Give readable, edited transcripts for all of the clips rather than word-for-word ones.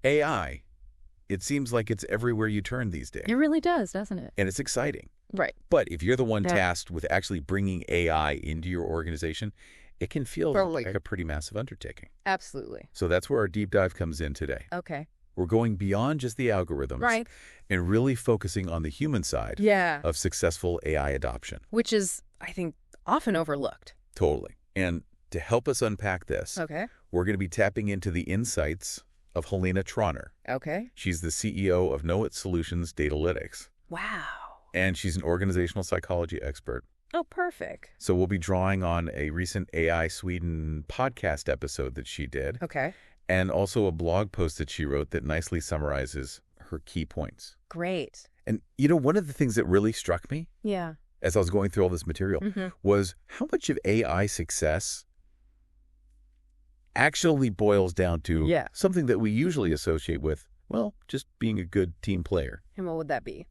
AI, it seems like it's everywhere you turn these days. It really does, doesn't it? And it's exciting. Right. But if you're the one tasked with actually bringing AI into your organization, it can feel like a pretty massive undertaking. Absolutely. So that's where our deep dive comes in today. Okay. We're going beyond just the algorithms and really focusing on the human side of successful AI adoption. Which is, I think, often overlooked. Totally. And to help us unpack this, we're going to be tapping into the insights of Helena Tronner. Okay. She's the CEO of Know It Solutions Datalytics. Wow. And she's an organizational psychology expert. Oh, perfect. So we'll be drawing on a recent AI Sweden podcast episode that she did. Okay. And also a blog post that she wrote that nicely summarizes her key points. Great. And, one of the things that really struck me as I was going through all this material was how much of AI success actually boils down to something that we usually associate with, well, just being a good team player. And what would that be?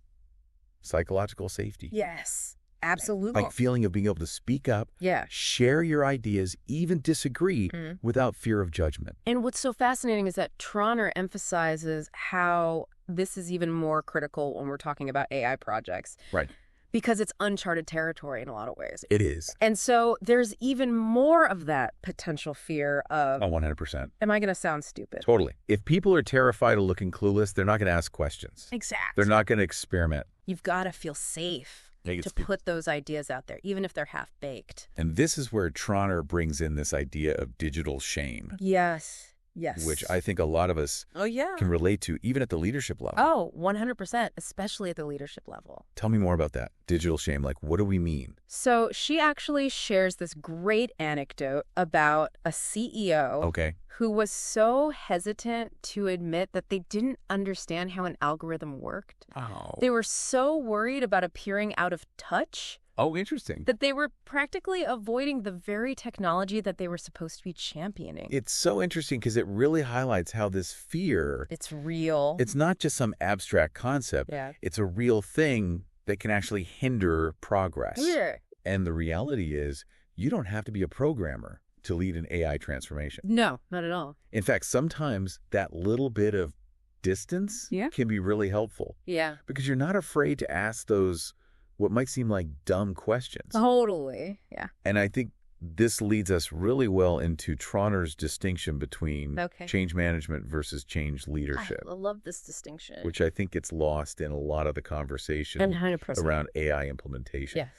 Psychological safety. Yes, absolutely. Like feeling of being able to speak up, share your ideas, even disagree without fear of judgment. And what's so fascinating is that Tronner emphasizes how this is even more critical when we're talking about AI projects. Right. Because it's uncharted territory in a lot of ways. It is. And so there's even more of that potential fear of... Oh, 100%. Am I going to sound stupid? Totally. If people are terrified of looking clueless, they're not going to ask questions. Exactly. They're not going to experiment. You've got to feel safe to put those ideas out there, even if they're half-baked. And this is where Tronner brings in this idea of digital shame. Yes. Yes. Which I think a lot of us can relate to, even at the leadership level. Oh, 100%, especially at the leadership level. Tell me more about that. Digital shame. Like, what do we mean? So she actually shares this great anecdote about a CEO who was so hesitant to admit that they didn't understand how an algorithm worked. Oh. They were so worried about appearing out of touch. Oh, interesting. That they were practically avoiding the very technology that they were supposed to be championing. It's so interesting because it really highlights how this fear... It's real. It's not just some abstract concept. Yeah. It's a real thing that can actually hinder progress. Yeah. And the reality is, you don't have to be a programmer to lead an AI transformation. No, not at all. In fact, sometimes that little bit of distance can be really helpful. Yeah. Because you're not afraid to ask those... what might seem like dumb questions. Totally, yeah. And I think this leads us really well into Tronner's distinction between change management versus change leadership. I love this distinction. Which I think gets lost in a lot of the conversation 100%. around AI implementation. Yes.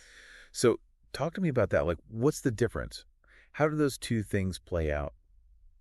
So talk to me about that. Like, what's the difference? How do those two things play out?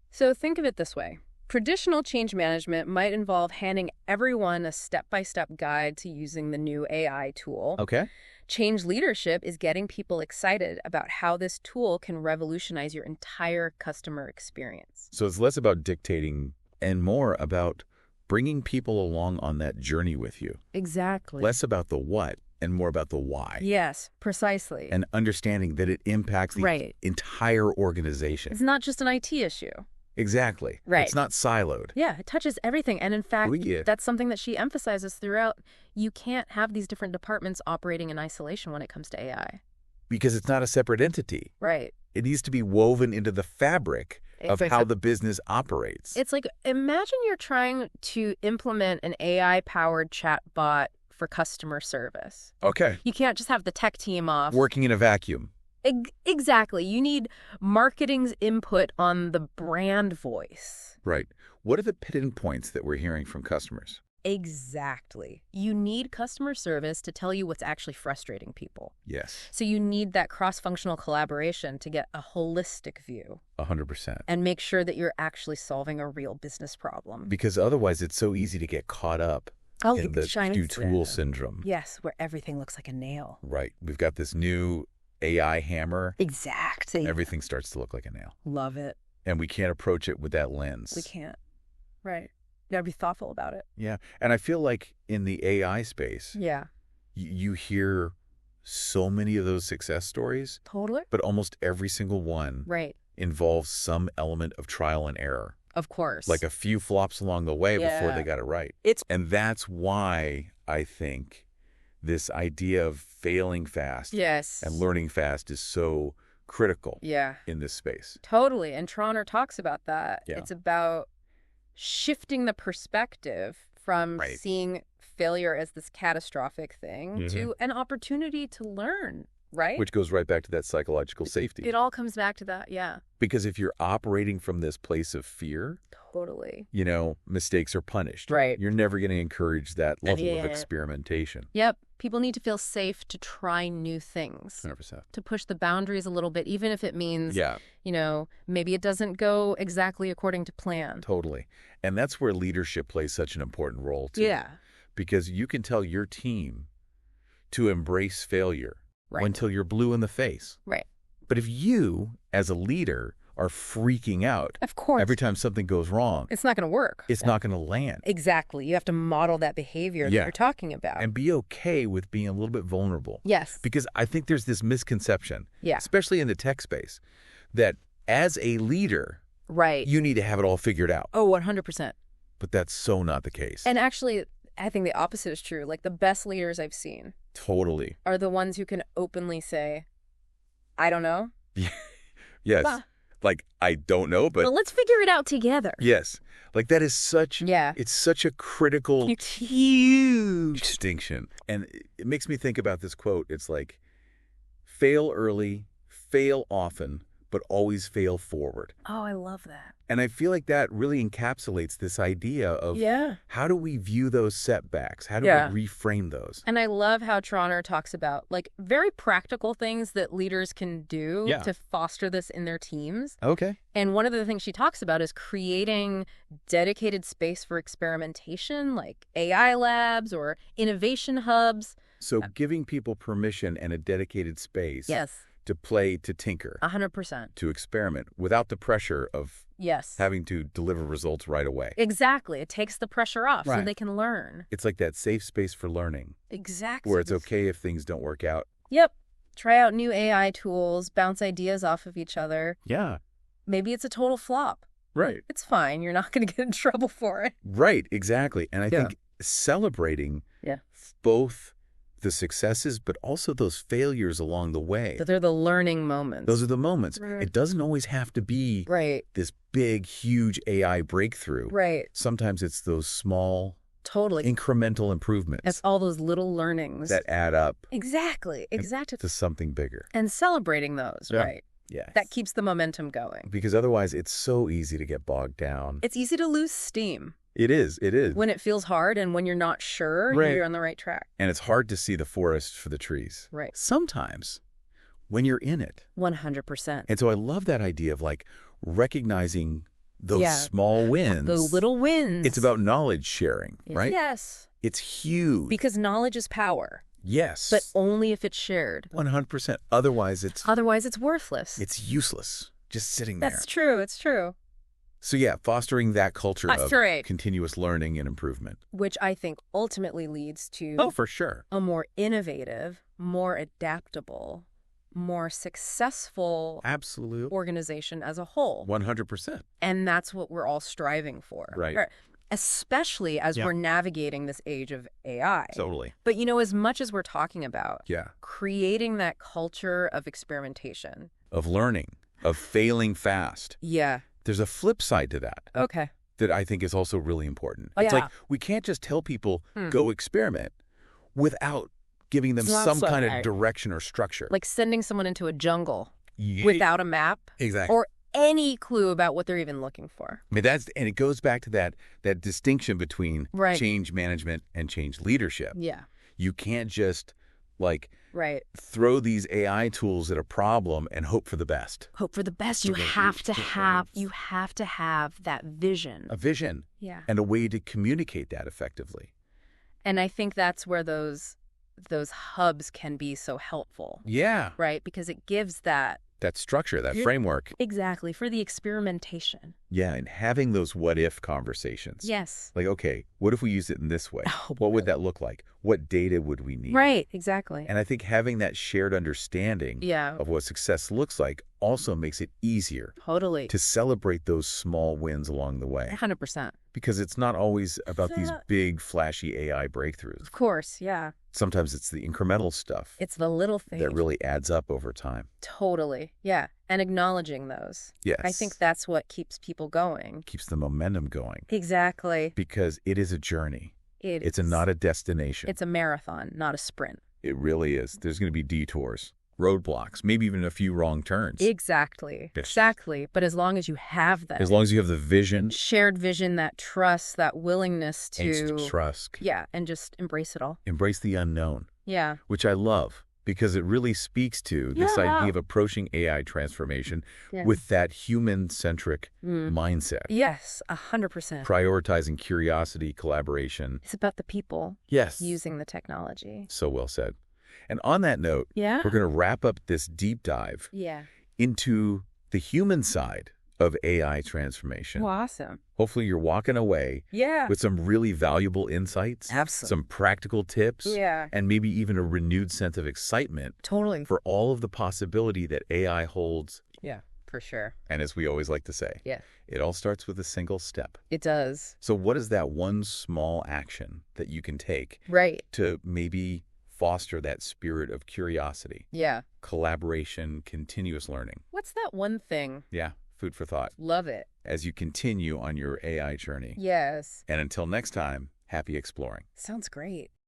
So think of it this way. Traditional change management might involve handing everyone a step-by-step guide to using the new AI tool. Okay. Change leadership is getting people excited about how this tool can revolutionize your entire customer experience. So it's less about dictating and more about bringing people along on that journey with you. Exactly. Less about the what and more about the why. Yes, precisely. And understanding that it impacts the entire organization. It's not just an IT issue. Exactly. Right. It's not siloed. Yeah, it touches everything. And in fact, that's something that she emphasizes throughout. You can't have these different departments operating in isolation when it comes to AI. Because it's not a separate entity. Right. It needs to be woven into the fabric of how the business operates. It's like, imagine you're trying to implement an AI-powered chatbot for customer service. Okay. You can't just have the tech team off. Working in a vacuum. Exactly. You need marketing's input on the brand voice. Right. What are the pinpoints that we're hearing from customers? Exactly. You need customer service to tell you what's actually frustrating people. Yes. So you need that cross-functional collaboration to get a holistic view. 100%. And make sure that you're actually solving a real business problem. Because otherwise it's so easy to get caught up in the new tool syndrome. Yes, where everything looks like a nail. Right. We've got this new AI hammer. Exactly. Everything starts to look like a nail. Love it. And we can't approach it with that lens. We can't. Right. You gotta be thoughtful about it. Yeah. And I feel like in the AI space, you hear so many of those success stories. Totally. But almost every single one involves some element of trial and error. Of course. Like a few flops along the way before they got it right. And that's why I think this idea of failing fast and learning fast is so critical in this space. Totally. And Tronner talks about that. It's about shifting the perspective from seeing failure as this catastrophic thing to an opportunity to learn, right? Which goes right back to that psychological safety. It all comes back to that, yeah. Because if you're operating from this place of fear, totally, mistakes are punished. Right. You're never going to encourage that level of experimentation. Yep. People need to feel safe to try new things. 100%. To push the boundaries a little bit, even if it means, maybe it doesn't go exactly according to plan. Totally. And that's where leadership plays such an important role, too. Yeah. Because you can tell your team to embrace failure until you're blue in the face. Right. But if you, as a leader, are freaking out of course every time something goes wrong, it's not going to work. It's not going to land. Exactly. You have to model that behavior that you're talking about. And be okay with being a little bit vulnerable. Yes. Because I think there's this misconception, especially in the tech space, that as a leader, you need to have it all figured out. Oh, 100%. But that's so not the case. And actually, I think the opposite is true. Like, the best leaders I've seen are the ones who can openly say, I don't know. Yes. Bah. Like, I don't know, but let's figure it out together. Yes. Like, that is such, it's such a critical, huge distinction. And it makes me think about this quote. It's like, fail early, fail often, but always fail forward. Oh, I love that. And I feel like that really encapsulates this idea of how do we view those setbacks? How do we reframe those? And I love how Trauner talks about like very practical things that leaders can do to foster this in their teams. Okay. And one of the things she talks about is creating dedicated space for experimentation, like AI labs or innovation hubs. So giving people permission and a dedicated space. To play, to tinker. 100%. To experiment without the pressure of having to deliver results right away. Exactly. It takes the pressure off so they can learn. It's like that safe space for learning. Exactly. Where it's okay if things don't work out. Yep. Try out new AI tools, bounce ideas off of each other. Yeah. Maybe it's a total flop. Right. It's fine. You're not going to get in trouble for it. Right. Exactly. And I think celebrating both the successes, but also those failures along the way. They're the learning moments. Those are the moments. Right. It doesn't always have to be this big, huge AI breakthrough. Right. Sometimes it's those small, incremental improvements. It's all those little learnings. That add up. Exactly. To something bigger. And celebrating those, right? Yes. That keeps the momentum going. Because otherwise it's so easy to get bogged down. It's easy to lose steam. It is. When it feels hard and when you're not sure you're on the right track. And it's hard to see the forest for the trees. Right. Sometimes when you're in it. 100%. And so I love that idea of like recognizing those small wins. Those little wins. It's about knowledge sharing, right? Yes. It's huge. Because knowledge is power. Yes. But only if it's shared. 100%. Otherwise it's worthless. It's useless. Just sitting there. That's true. It's true. So fostering that culture of continuous learning and improvement. Which I think ultimately leads to for sure. A more innovative, more adaptable, more successful organization as a whole. 100%. And that's what we're all striving for. Right. Especially as we're navigating this age of AI. Totally. But as much as we're talking about creating that culture of experimentation. Of learning, of failing fast. Yeah. There's a flip side to that. Okay. That I think is also really important. It's like we can't just tell people, go experiment without giving them some kind of direction or structure. Like sending someone into a jungle without a map. Exactly. Or any clue about what they're even looking for. I mean, and it goes back to that distinction between change management and change leadership. Yeah. You can't just throw these AI tools at a problem and hope for the best. Hope for the best. You have to have that vision. A vision. Yeah. And a way to communicate that effectively. And I think that's where those hubs can be so helpful. Yeah. Right? Because it gives that structure, that framework. Exactly, for the experimentation. Yeah, and having those what-if conversations. Yes. Like, okay, what if we use it in this way? What would that look like? What data would we need? Right, exactly. And I think having that shared understanding of what success looks like also makes it easier to celebrate those small wins along the way. 100%. Because it's not always about these big, flashy AI breakthroughs. Of course, yeah. Sometimes it's the incremental stuff. It's the little things. That really adds up over time. Totally, yeah. And acknowledging those. Yes. I think that's what keeps people going. Keeps the momentum going. Exactly. Because it is a journey. It's not a destination. It's a marathon, not a sprint. It really is. There's going to be detours, roadblocks, maybe even a few wrong turns. Exactly. Yes. Exactly. But as long as you have that. As long as you have the vision. Shared vision, that trust, that willingness to. Trust. Yeah, and just embrace it all. Embrace the unknown. Yeah. Which I love. Because it really speaks to this idea of approaching AI transformation with that human-centric mindset. Yes, 100%. Prioritizing curiosity, collaboration. It's about the people using the technology. So well said. And on that note, we're going to wrap up this deep dive into the human side of AI transformation. Oh, awesome. Hopefully you're walking away with some really valuable insights, some practical tips, and maybe even a renewed sense of excitement for all of the possibility that AI holds. Yeah, for sure. And as we always like to say, it all starts with a single step. It does. So what is that one small action that you can take to maybe foster that spirit of curiosity, collaboration, continuous learning? What's that one thing? Yeah. Food for thought. Love it. As you continue on your AI journey. Yes. And until next time, happy exploring. Sounds great.